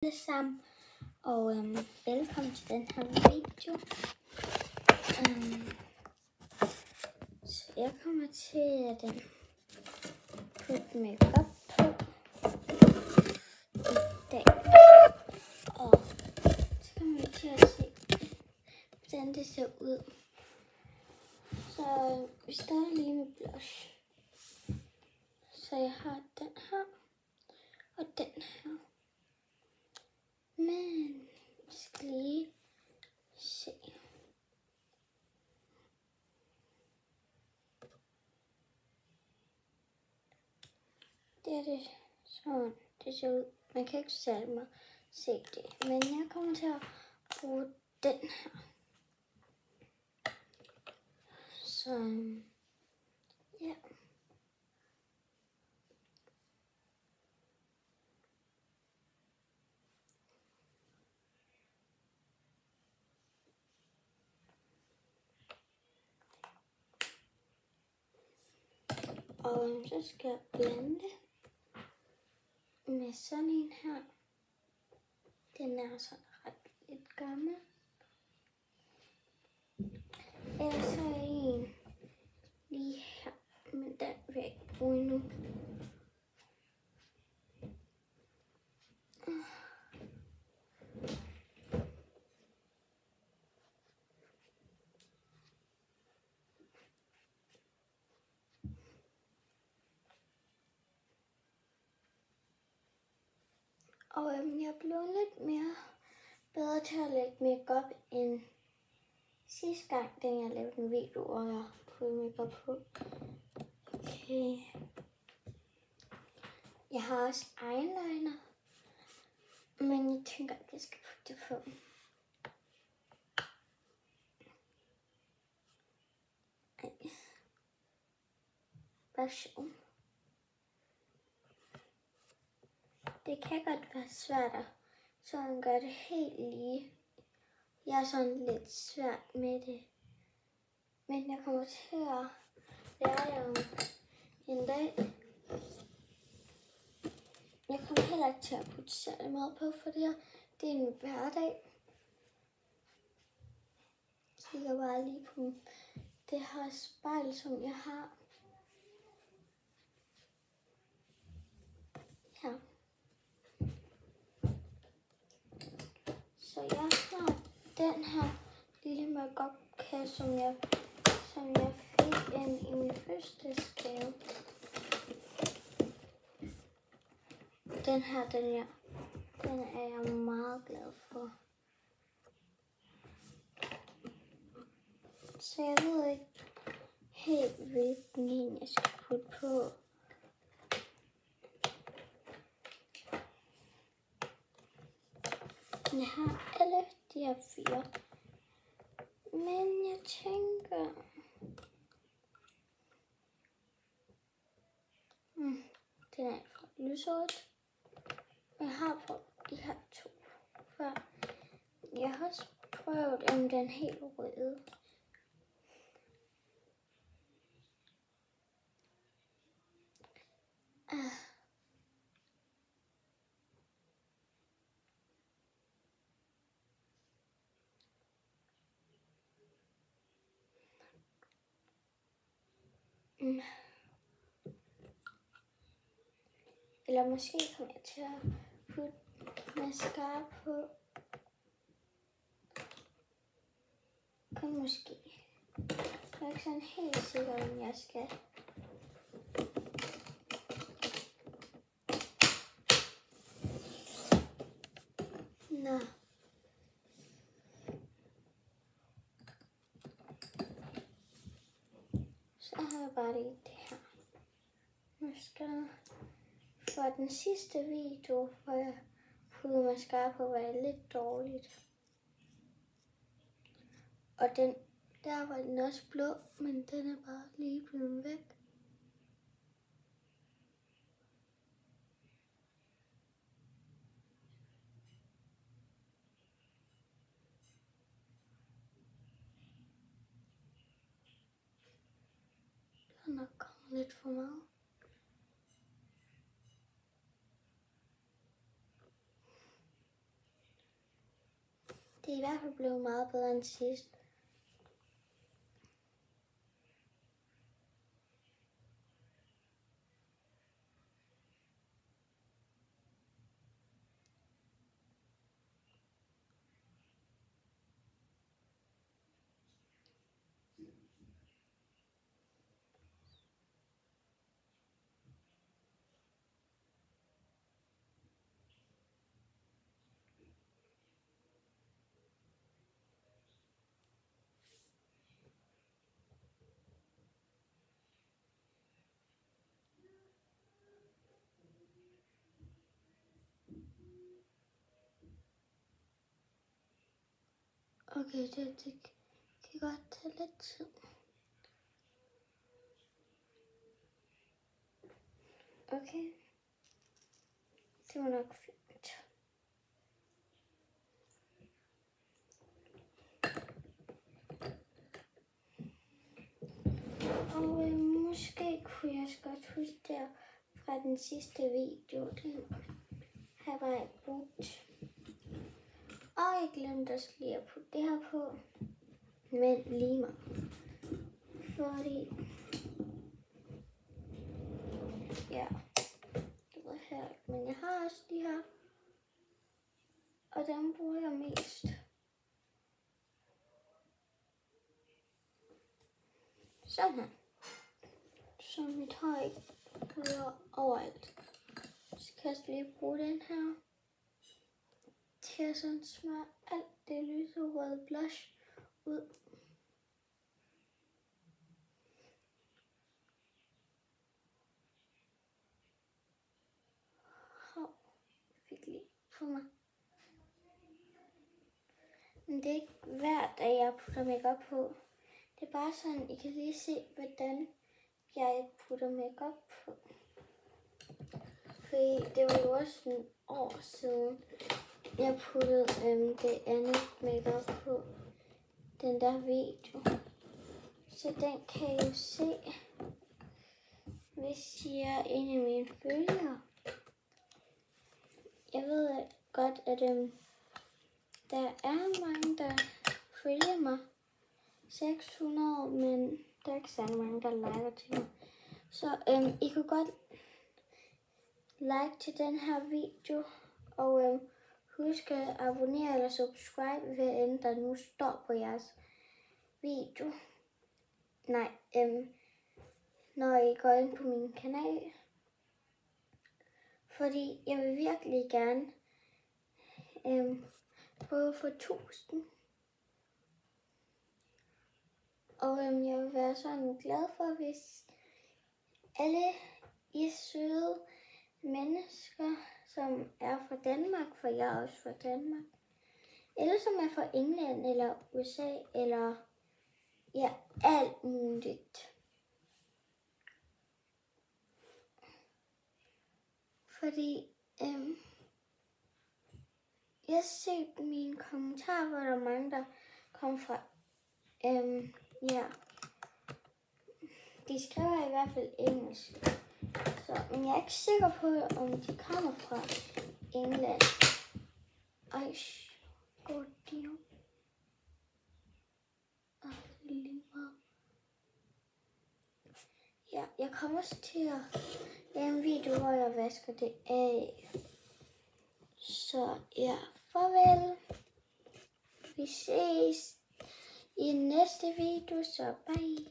alle sammen, og velkommen til den her video. Så jeg kommer til at putte makeup på i dag, og så kommer vi til at se, hvordan det ser ud. Så vi starter lige med blush. Så jeg har den her og den her. Men jeg skal lige se. Det er det sådan, det ser ud. Man kan ikke særlig meget se det, men jeg kommer til at bruge den her. Så ja. Og så skal jeg blande med sådan en her. Den er sådan ret lidt gammel. Ellers så er en lige her, men den vil jeg ikke bruge endnu. Og jeg blev lidt mere bedre til at lægge makeup end sidste gang, da jeg lavede en video, og jeg puttede makeup på. Okay. Jeg har også eyeliner, men jeg tænker, at jeg skal putte det på. Bare sjov. Det kan godt være svært at sådan gøre det helt lige. Jeg er sådan lidt svært med det. Men jeg kommer til at lære jer om en dag. Jeg kommer heller ikke til at putte særlig meget på, for det er en hverdag. Jeg kigger bare lige på det her spejl, som jeg har. Her. Så jeg har den her lille makeup-kasse, som jeg fik ind i min fødselsdagsgave. Den her, den er jeg meget glad for. Så jeg ved ikke helt, hvilken en jeg skal putte på. Jeg har alle de her 4. Men jeg tænker... den er for lyserødt. Jeg har prøvet de her 2 før. Jeg har også prøvet om den helt røde. Eller måske kommer jeg til at putte mascara på. Kun måske. Jeg er ikke sådan helt sikker, om jeg skal. Nå. Så har jeg bare lige det her mascara. For den sidste video, hvor jeg puttede mascara på, var jeg lidt dårligt. Og der var den også blå, men den er bare lige blevet væk. Den er nok kommet lidt for meget. Det er i hvert fald blevet meget bedre end sidst. Okay, det kan godt tage lidt tid. Okay. Det var nok fint. Og måske kunne jeg også godt huske der fra den sidste video, den her var jeg brugt. Og jeg glemte også lige at putte det her på, men lige mig. Fordi, ja, det var her, men jeg har også de her, og dem bruger jeg mest. Sådan her. Så mit hår ikke bliver overalt. Så kan jeg lige bruge den her til at sådan smøre alt det lyserøde blush ud. Hov, fik lige på mig. Men det er ikke hver dag, jeg putter makeup på. Det er bare sådan, I kan lige se, hvordan jeg putter makeup på. Fordi det var jo også en år siden, jeg puttede det andet makeup på den der video. Så den kan I jo se, hvis I er inde i mine følgere. Jeg ved godt, at der er mange, der følger mig. 600, men der er ikke særlig mange, der liker til mig. Så I kan godt like til den her video, og husk at abonnere eller subscribe, hvad end der nu står på jeres video. Nej, når I går ind på min kanal. Fordi jeg vil virkelig gerne prøve at få 1000. Og jeg vil være sådan glad for, hvis alle I søde mennesker, som er fra Danmark, for jeg er også fra Danmark, eller som er fra England eller USA, eller ja, alt muligt. Fordi jeg har set mine kommentarer, hvor der er mange, der kom fra, ja, de skriver i hvert fald engelsk. Så, men jeg er ikke sikker på, om de kommer fra England. Ej, går de jo. Lige meget. Ja, jeg kommer også til at lave en video, hvor jeg vasker det af. Så ja, farvel. Vi ses i næste video, så bye.